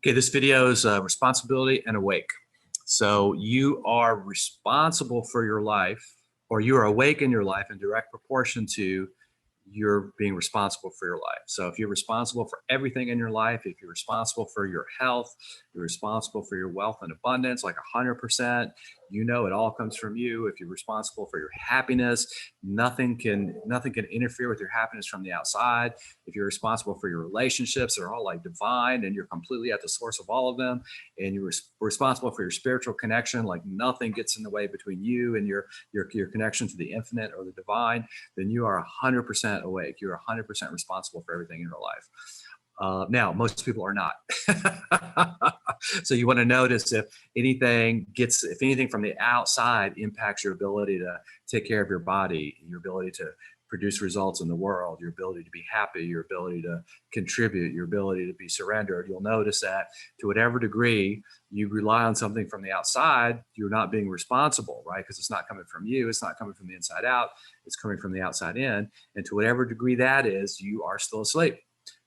Okay, this video is responsibility and awake. So you are responsible for your life, or you are awake in your life in direct proportion to you're being responsible for your life. So if you're responsible for everything in your life, if you're responsible for your health, you're responsible for your wealth and abundance, like 100%, you know it all comes from you. If you're responsible for your happiness, nothing can interfere with your happiness from the outside. If you're responsible for your relationships, they're all like divine and you're completely at the source of all of them. And you're responsible for your spiritual connection, like nothing gets in the way between you and your connection to the infinite or the divine, then you are 100% awake. You're 100% responsible for everything in your life. Now, most people are not. So you want to notice if anything from the outside impacts your ability to take care of your body, your ability to produce results in the world, your ability to be happy, your ability to contribute, your ability to be surrendered. You'll notice that to whatever degree you rely on something from the outside, you're not being responsible, right? Because it's not coming from you. It's not coming from the inside out. It's coming from the outside in. And to whatever degree that is, you are still asleep,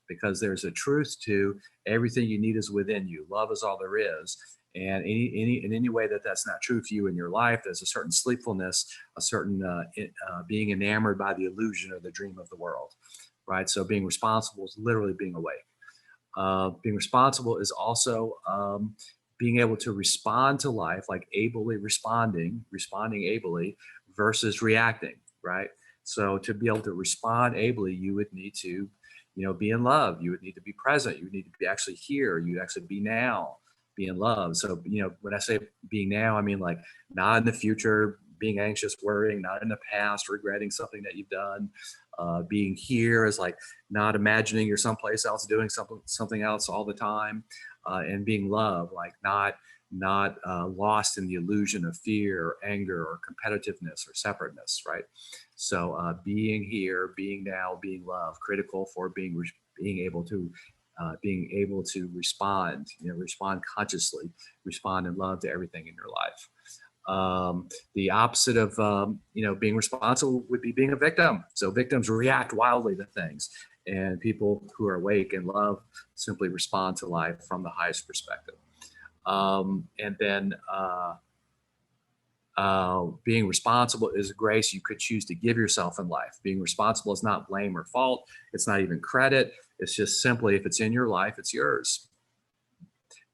because there's a truth to everything you need is within you. Love is all there is. And in any way that that's not true for you in your life, there's a certain sleepfulness, a certain being enamored by the illusion or the dream of the world, right? So being responsible is literally being awake. Being responsible is also being able to respond to life, like ably responding ably versus reacting, right? So to be able to respond ably, you would need to, be in love. You would need to be present. You would need to be actually here. You'd actually be now, be in love. So, when I say being now, I mean like not in the future, being anxious, worrying, not in the past, regretting something that you've done. Being here is like not imagining you're someplace else doing something else all the time, and being love, like not lost in the illusion of fear or anger or competitiveness or separateness, right? So being here, being now, being love, critical for being able to respond, respond consciously, respond in love to everything in your life. The opposite of being responsible would be being a victim. So victims react wildly to things, and people who are awake and love simply respond to life from the highest perspective. And then being responsible is a grace you could choose to give yourself in life. Being responsible is not blame or fault. It's not even credit. It's just simply, if it's in your life, it's yours.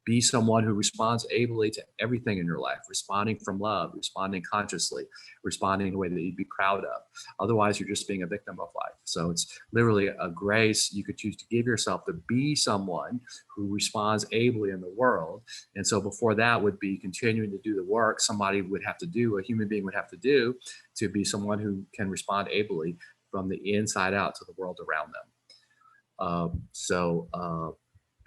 Be someone who responds ably to everything in your life, responding from love, responding consciously, responding in a way that you'd be proud of. Otherwise, you're just being a victim of life. So it's literally a grace you could choose to give yourself, to be someone who responds ably in the world. And so before that would be continuing to do the work somebody would have to do, a human being would have to do, to be someone who can respond ably from the inside out to the world around them.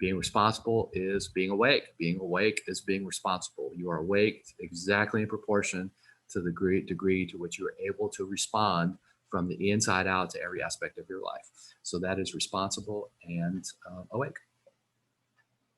Being responsible is being awake. Being awake is being responsible. You are awake exactly in proportion to the degree to which you are able to respond from the inside out to every aspect of your life. So that is responsible and awake.